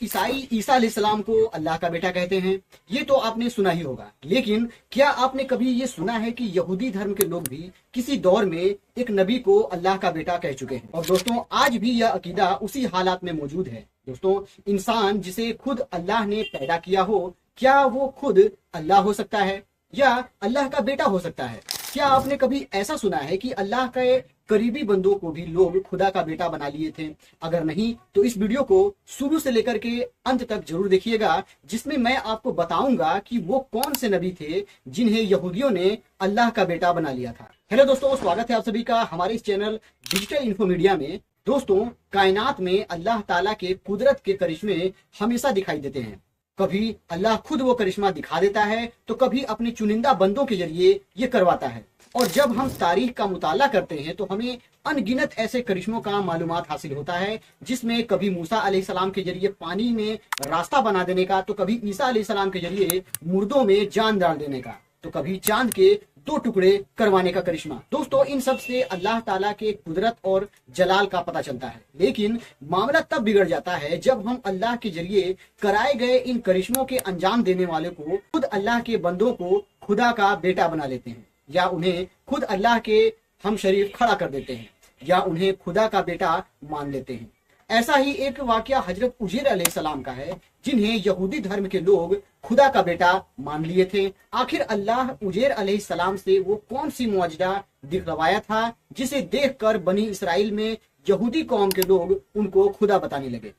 ईसाई ईसा अलैहिस्सलाम को अल्लाह का बेटा कहते हैं, ये तो आपने सुना ही होगा। लेकिन क्या आपने कभी ये सुना है कि यहूदी धर्म के लोग भी किसी दौर में एक नबी को अल्लाह का बेटा कह चुके हैं? और दोस्तों, आज भी यह अकीदा उसी हालात में मौजूद है। दोस्तों, इंसान जिसे खुद अल्लाह ने पैदा किया हो, क्या वो खुद अल्लाह हो सकता है या अल्लाह का बेटा हो सकता है? क्या आपने कभी ऐसा सुना है कि अल्लाह के करीबी बंदों को भी लोग खुदा का बेटा बना लिए थे? अगर नहीं तो इस वीडियो को शुरू से लेकर के अंत तक जरूर देखिएगा, जिसमें मैं आपको बताऊंगा कि वो कौन से नबी थे जिन्हें यहूदियों ने अल्लाह का बेटा बना लिया था। हेलो दोस्तों, स्वागत है आप सभी का हमारे इस चैनल डिजिटल इन्फो मीडिया में। दोस्तों, कायनात में अल्लाह ताला के कुदरत के करिश्मे हमेशा दिखाई देते हैं। कभी अल्लाह खुद वो करिश्मा दिखा देता है तो कभी अपने चुनिंदा बंदों के जरिए ये करवाता है। और जब हम तारीख का मुताला करते हैं तो हमें अनगिनत ऐसे करिश्मों का मालूमात हासिल होता है, जिसमें कभी मूसा अलैहिस्सलाम के जरिए पानी में रास्ता बना देने का, तो कभी ईसा अलैहिस्सलाम के जरिए मुर्दों में जान डाल देने का, तो कभी चांद के 2 टुकड़े करवाने का करिश्मा। दोस्तों, इन सब से अल्लाह ताला के कुदरत और जलाल का पता चलता है। लेकिन मामला तब बिगड़ जाता है जब हम अल्लाह के जरिए कराए गए इन करिश्मों के अंजाम देने वाले को खुद अल्लाह के बंदों को खुदा का बेटा बना लेते हैं, या उन्हें खुद अल्लाह के हम शरीफ खड़ा कर देते हैं, या उन्हें खुदा का बेटा मान लेते हैं। ऐसा ही एक वाकया हजरत उजैर अलैहिस्सलाम का है, जिन्हें यहूदी धर्म के लोग खुदा का बेटा मान लिए थे। आखिर अल्लाह उजैर अलैहिस्सलाम से वो कौन सी मुआजिजा दिखवाया था जिसे देखकर बनी इसराइल में यहूदी कौम के लोग उनको खुदा बताने लगे?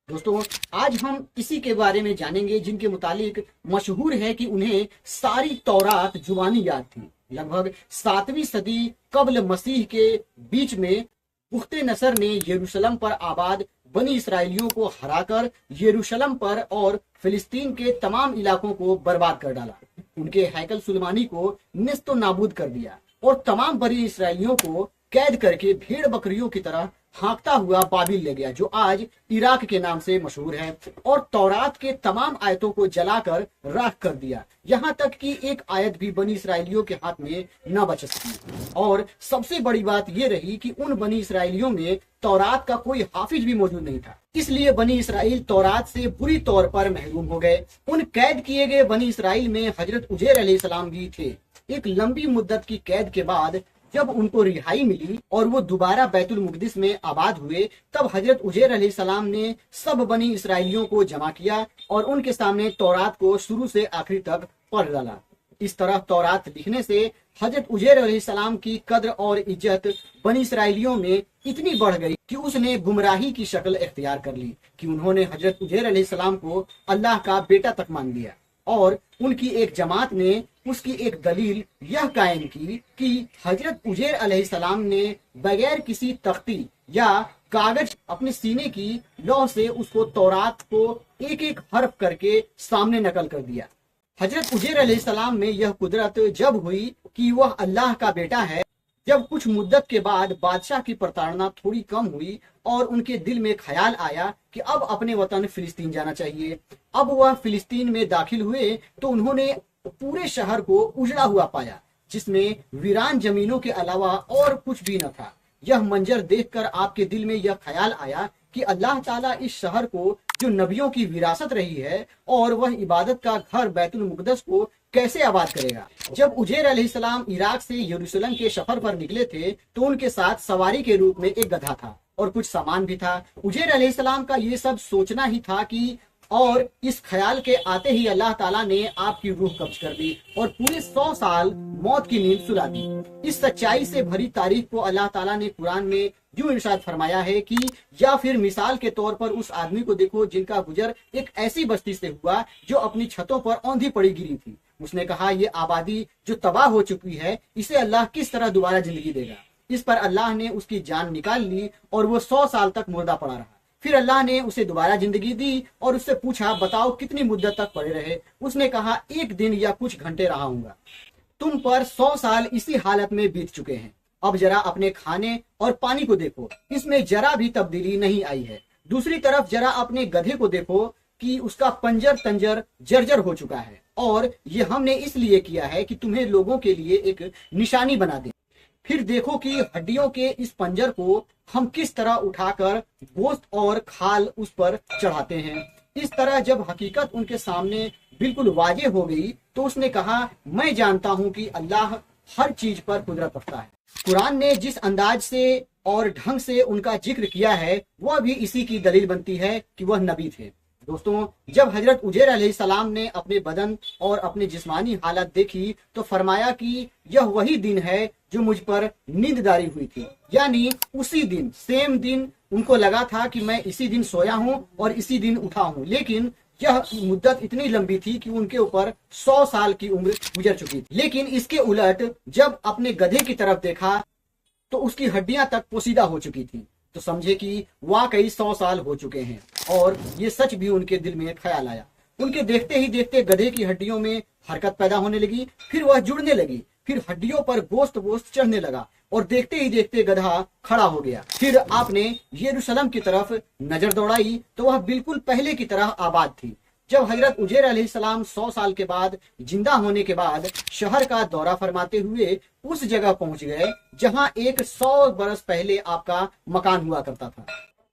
दोस्तों, आज हम इसी के बारे में जानेंगे, जिनके मुतालिक मशहूर है कि उन्हें सारी तौरात जुबानी याद थी। लगभग 7वीं सदी कब्ल मसीह के बीच में पुख्ते नसर ने यरूशलेम पर आबाद बनी इसराइलियों को हराकर यरूशलेम पर और फिलिस्तीन के तमाम इलाकों को बर्बाद कर डाला। उनके हैकल सुलेमानी को नेस्तो नाबूद कर दिया और तमाम बनी इसराइलियों को कैद करके भेड़ बकरियों की तरह हाँकता हुआ बाबिल ले गया, जो आज इराक के नाम से मशहूर है, और तौरात के तमाम आयतों को जलाकर राख कर दिया। यहाँ तक कि एक आयत भी बनी इसराइलियों के हाथ में न बच सकी। और सबसे बड़ी बात यह रही कि उन बनी इसराइलियों में तौरात का कोई हाफिज भी मौजूद नहीं था। इसलिए बनी इसराइल तौरात से बुरी तौर पर महरूम हो गए। उन कैद किए गए बनी इसराइल में हजरत उजैर अलैहिस्सलाम भी थे। एक लंबी मुद्दत की कैद के बाद जब उनको रिहाई मिली और वो दोबारा बैतुल मुक़द्दिस में आबाद हुए, तब हजरत उजैर अलैहिस्सलाम ने सब बनी इसराइलियों को जमा किया और उनके सामने तौरात को शुरू से आखिरी तक पढ़ डाला। इस तरह तौरात लिखने से हजरत उजैर अलैहिस्सलाम की कद्र और इज्जत बनी इसराइलियों में इतनी बढ़ गई कि उसने गुमराही की शक्ल इख्तियार कर ली कि उन्होंने हजरत उजैर अलैहिस्सलाम को अल्लाह का बेटा तक मान लिया। और उनकी एक जमात ने उसकी एक दलील यह कायम की कि हजरत उजैर अलैहिस्सलाम ने बगैर किसी तख्ती या कागज अपने सीने की लौह से उसको तौरात को एक एक हर्फ करके सामने नकल कर दिया। हजरत उजैर अलैहिस्सलाम में यह कुदरत जब हुई कि वह अल्लाह का बेटा है, जब कुछ मुद्दत के बाद बादशाह की प्रताड़ना थोड़ी कम हुई और उनके दिल में ख्याल आया कि अब अपने वतन फिलिस्तीन जाना चाहिए। अब वह फिलिस्तीन में दाखिल हुए तो उन्होंने पूरे शहर को उजड़ा हुआ पाया, जिसमें वीरान जमीनों के अलावा और कुछ भी न था। यह मंजर देखकर आपके दिल में यह ख्याल आया कि अल्लाह ताला इस शहर को, जो नबियों की विरासत रही है और वह इबादत का घर बैतुल मुक़द्दस को कैसे आबाद करेगा। जब उजैर अलैहिस्सलाम इराक से यरूशलेम के सफर पर निकले थे तो उनके साथ सवारी के रूप में एक गधा था और कुछ सामान भी था। उजैर अलैहिस्सलाम का ये सब सोचना ही था कि, और इस ख्याल के आते ही अल्लाह ताला ने आपकी रूह कब्ज कर ली और पूरे 100 साल मौत की नींद सुला दी। इस सच्चाई से भरी तारीख को अल्लाह ताला ने कुरान में यूं इरशाद फरमाया है कि, या फिर मिसाल के तौर पर उस आदमी को देखो जिनका गुजर एक ऐसी बस्ती से हुआ जो अपनी छतों पर औंधी पड़ी गिरी थी। उसने कहा, ये आबादी जो तबाह हो चुकी है, इसे अल्लाह किस तरह दोबारा जिंदगी देगा। इस पर अल्लाह ने उसकी जान निकाल ली और वो 100 साल तक मुर्दा पड़ा रहा। फिर अल्लाह ने उसे दोबारा जिंदगी दी और उससे पूछा, बताओ कितनी मुद्दत तक पड़े रहे? उसने कहा, 1 दिन या कुछ घंटे रहा हूंगा। तुम पर 100 साल इसी हालत में बीत चुके हैं। अब जरा अपने खाने और पानी को देखो, इसमें जरा भी तब्दीली नहीं आई है। दूसरी तरफ जरा अपने गधे को देखो कि उसका पंजर तंजर जर्जर हो चुका है, और ये हमने इसलिए किया है कि तुम्हें लोगों के लिए एक निशानी बना दें। फिर देखो कि हड्डियों के इस पंजर को हम किस तरह उठाकर गोश्त और खाल उस पर चढ़ाते हैं। इस तरह जब हकीकत उनके सामने बिल्कुल वाजे हो गई तो उसने कहा, मैं जानता हूं कि अल्लाह हर चीज पर कुदरत रखता है। कुरान ने जिस अंदाज से और ढंग से उनका जिक्र किया है वह भी इसी की दलील बनती है कि वह नबी थे। दोस्तों, जब हजरत उजैर अलैहिस्सलाम ने अपने बदन और अपने जिस्मानी हालत देखी तो फरमाया कि यह वही दिन है जो मुझ पर नींददारी हुई थी। यानी उसी दिन, सेम दिन उनको लगा था कि मैं इसी दिन सोया हूं और इसी दिन उठा हूं, लेकिन यह मुद्दत इतनी लंबी थी कि उनके ऊपर 100 साल की उम्र गुजर चुकी थी। लेकिन इसके उलट जब अपने गधे की तरफ देखा तो उसकी हड्डियां तक पोसीदा हो चुकी थी। तो समझे कि वाकई 100 साल हो चुके हैं। और ये सच भी उनके दिल में ख्याल आया। उनके देखते ही देखते गधे की हड्डियों में हरकत पैदा होने लगी, फिर वह जुड़ने लगी, फिर हड्डियों पर गोश्त वोश्त चढ़ने लगा और देखते ही देखते गधा खड़ा हो गया। फिर आपने यरूशलेम की तरफ नजर दौड़ाई तो वह बिल्कुल पहले की तरह आबाद थी। जब हजरत उजैर अलैहिस्सलाम 100 साल के बाद जिंदा होने के बाद शहर का दौरा फरमाते हुए उस जगह पहुंच गए जहां एक 100 बरस पहले आपका मकान हुआ करता था।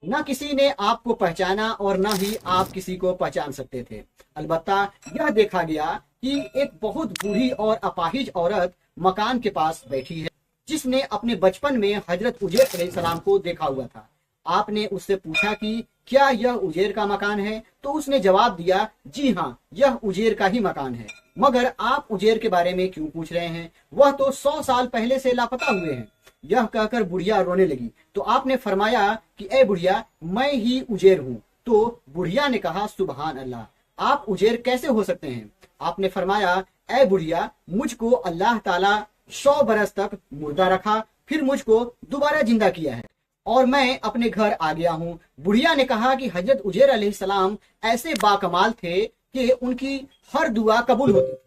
न किसी ने आपको पहचाना और न ही आप किसी को पहचान सकते थे। अलबत्ता यह देखा गया कि एक बहुत बूढ़ी और अपाहिज औरत मकान के पास बैठी है जिसने अपने बचपन में हजरत उजैर अलैहिस्सलाम को देखा हुआ था। आपने उससे पूछा कि क्या यह उजैर का मकान है? तो उसने जवाब दिया, जी हाँ, यह उजैर का ही मकान है। मगर आप उजैर के बारे में क्यों पूछ रहे हैं? वह तो 100 साल पहले से लापता हुए हैं। यह कहकर बुढ़िया रोने लगी। तो आपने फरमाया कि ए बुढ़िया, मैं ही उजैर हूँ। तो बुढ़िया ने कहा, सुबहान अल्लाह, आप उजैर कैसे हो सकते हैं? आपने फरमाया, ए बुढ़िया, मुझको अल्लाह ताला 100 बरस तक मुर्दा रखा, फिर मुझको दोबारा जिंदा किया है और मैं अपने घर आ गया हूँ। बुढ़िया ने कहा कि हजरत उजैर अलैहिस्सलाम ऐसे बाकमाल थे कि उनकी हर दुआ कबूल होती थी।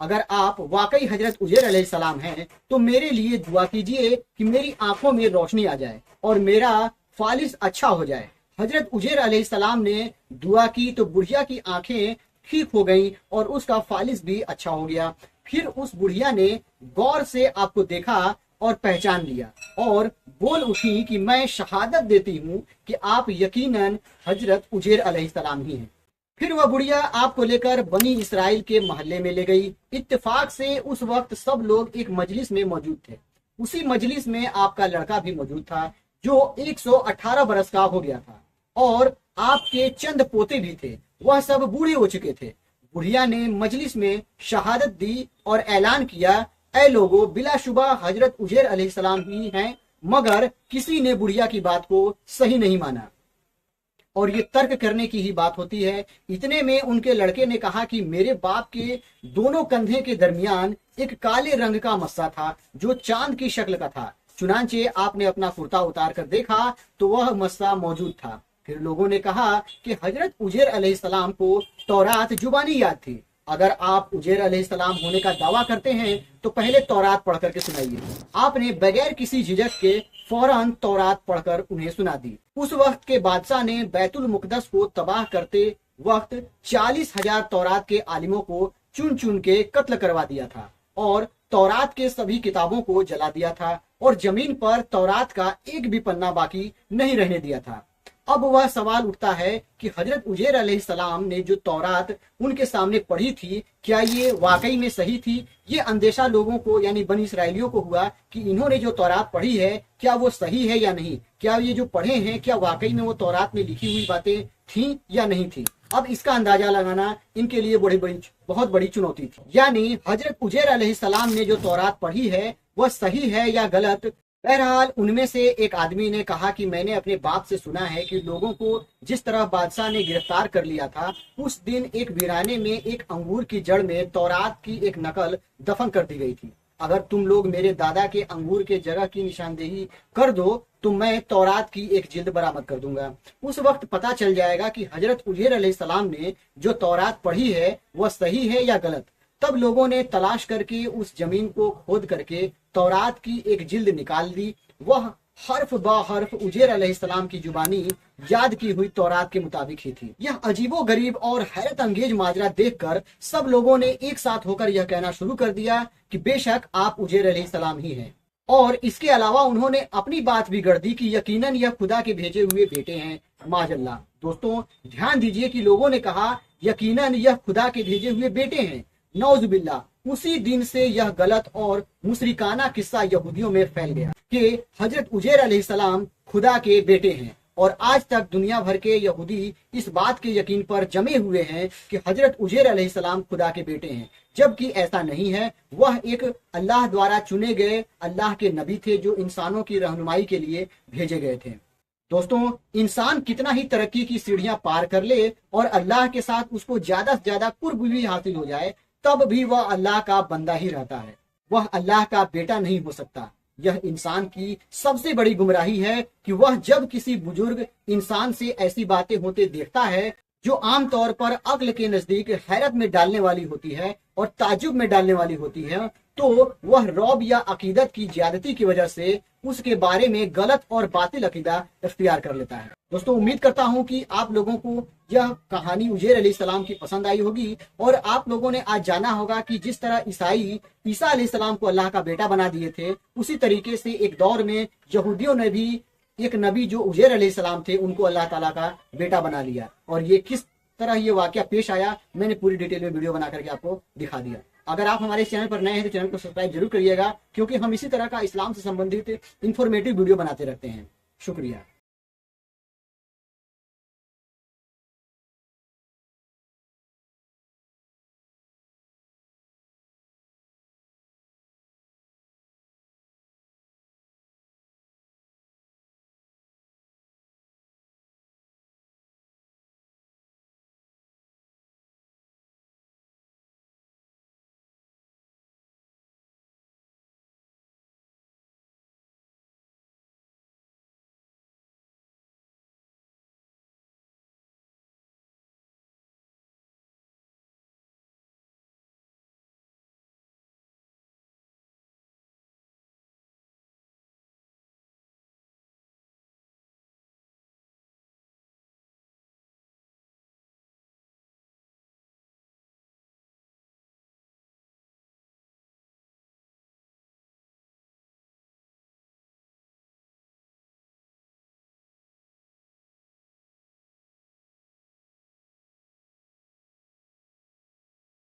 अगर आप वाकई हजरत उजैर अलैहिस्सलाम हैं तो मेरे लिए दुआ कीजिए कि मेरी आंखों में रोशनी आ जाए और मेरा फालिस अच्छा हो जाए। हजरत उजैर अलैहिस्सलाम ने दुआ की तो बुढ़िया की आंखें ठीक हो गईं और उसका फालिस भी अच्छा हो गया। फिर उस बुढ़िया ने गौर से आपको देखा और पहचान लिया और बोल उठी कि मैं शहादत देती हूँ कि आप यकीनन हजरत उजैर अलैहिस्सलाम ही हैं। फिर वह बुढ़िया आपको लेकर बनी इसराइल के मोहल्ले में ले गई। इत्तेफाक से उस वक्त सब लोग एक मजलिस में मौजूद थे। उसी मजलिस में आपका लड़का भी मौजूद था जो 118 बरस का हो गया था और आपके चंद पोते भी थे। वह सब बूढ़े हो चुके थे। बुढ़िया ने मजलिस में शहादत दी और ऐलान किया, ऐ लोगो, बिलाशुबा हजरत उजैर अलैहिस्सलाम ही हैं। मगर किसी ने बुढ़िया की बात को सही नहीं माना और ये तर्क करने की ही बात होती है। इतने में उनके लड़के ने कहा कि मेरे बाप के दोनों कंधे के दरमियान एक काले रंग का मस्सा था जो चांद की शक्ल का था। चुनांचे आपने अपना कुर्ता उतार कर देखा तो वह मस्सा मौजूद था। फिर लोगों ने कहा कि हजरत उजैर अलैहिस्सलाम को तौरात जुबानी याद थी। अगर आप उजैर अलैहिस्सलाम होने का दावा करते हैं तो पहले तौरात पढ़ करके सुनाइए। आपने बगैर किसी झिझक के फौरन तौरात पढ़कर उन्हें सुना दी। उस वक्त के बादशाह ने बैतुल मुकद्दस को तबाह करते वक्त 40,000 तौरात के आलिमों को चुन चुन के कत्ल करवा दिया था और तौरात के सभी किताबों को जला दिया था और जमीन पर तौरात का एक भी पन्ना बाकी नहीं रहने दिया था। अब वह सवाल उठता है कि हजरत उजैर अलैहिस्सलाम ने जो तौरात उनके सामने पढ़ी थी, क्या ये वाकई में सही थी? ये अंदेशा लोगों को यानी बनी इसराइलियों को हुआ कि इन्होंने जो तौरात पढ़ी है क्या वो सही है या नहीं। क्या ये जो पढ़े हैं क्या वाकई में वो तौरात में लिखी हुई बातें थी या नहीं थी। अब इसका अंदाजा लगाना इनके लिए बहुत बड़ी चुनौती थी। यानी हजरत उजैर अलैहिस्सलाम ने जो तौरात पढ़ी है वह सही है या गलत। बहरहाल उनमें से एक आदमी ने कहा कि मैंने अपने बाप से सुना है कि लोगों को जिस तरह बादशाह ने गिरफ्तार कर लिया था, उस दिन एक वीराने में एक अंगूर की जड़ में तौरात की एक नकल दफन कर दी गई थी। अगर तुम लोग मेरे दादा के अंगूर के जगह की निशानदेही कर दो तो मैं तौरात की एक जिल्द बरामद कर दूंगा। उस वक्त पता चल जाएगा कि हजरत उजैर अलैहिस्सलाम ने जो तौरात पढ़ी है वह सही है या गलत। तब लोगों ने तलाश करके उस जमीन को खोद करके तौरात की एक जिल्द निकाल दी। वह हर्फ बा हर्फ उजैर अलैहिस्सलाम की जुबानी याद की हुई तौरात के मुताबिक ही थी। यह अजीबो गरीब और हैरत अंगेज माजरा देखकर सब लोगों ने एक साथ होकर यह कहना शुरू कर दिया कि बेशक आप उजैर अलैहिस्सलाम ही हैं। और इसके अलावा उन्होंने अपनी बात भी गढ़ दी कि यकीनन यह खुदा के भेजे हुए बेटे हैं। माजल्ला। दोस्तों ध्यान दीजिए कि लोगों ने कहा यकीनन यह खुदा के भेजे हुए बेटे हैं। नौजुबिल्ला। उसी दिन से यह गलत और मुशरिकाना किस्सा यहूदियों में फैल गया कि हजरत उजैर अलैहिस्सलाम खुदा के बेटे हैं, और आज तक दुनिया भर के यहूदी इस बात के यकीन पर जमे हुए हैं कि हजरत उजैर अलैहिस्सलाम खुदा के बेटे हैं, जबकि ऐसा नहीं है। वह एक अल्लाह द्वारा चुने गए अल्लाह के नबी थे जो इंसानों की रहनुमाई के लिए भेजे गए थे। दोस्तों इंसान कितना ही तरक्की की सीढ़ियां पार कर ले और अल्लाह के साथ उसको ज्यादा से ज्यादा कुर्ब भी हासिल हो जाए, तब भी वह अल्लाह का बंदा ही रहता है, वह अल्लाह का बेटा नहीं हो सकता। यह इंसान की सबसे बड़ी गुमराही है कि वह जब किसी बुजुर्ग इंसान से ऐसी बातें होते देखता है जो आम तौर पर अक्ल के नजदीक हैरत में डालने वाली होती है और ताजुब में डालने वाली होती है, तो वह रौब या अकीदत की ज्यादती की वजह से उसके बारे में गलत और बातिल अकीदा इख्तियार कर लेता है। दोस्तों उम्मीद करता हूं कि आप लोगों को यह कहानी उजैर अलैहिस्सलाम की पसंद आई होगी और आप लोगों ने आज जाना होगा कि जिस तरह ईसाई ईसा अलैहिस्सलाम को अल्लाह का बेटा बना दिए थे, उसी तरीके से एक दौर में यहूदियों ने भी एक नबी जो उजैर अलैहिस्सलाम थे उनको अल्लाह ताला का बेटा बना लिया। और ये किस तरह ये वाकया पेश आया मैंने पूरी डिटेल में वीडियो बना करके आपको दिखा दिया। अगर आप हमारे चैनल पर नए हैं तो चैनल को सब्सक्राइब जरूर करिएगा, क्योंकि हम इसी तरह का इस्लाम से संबंधित इंफॉर्मेटिव वीडियो बनाते रहते हैं। शुक्रिया।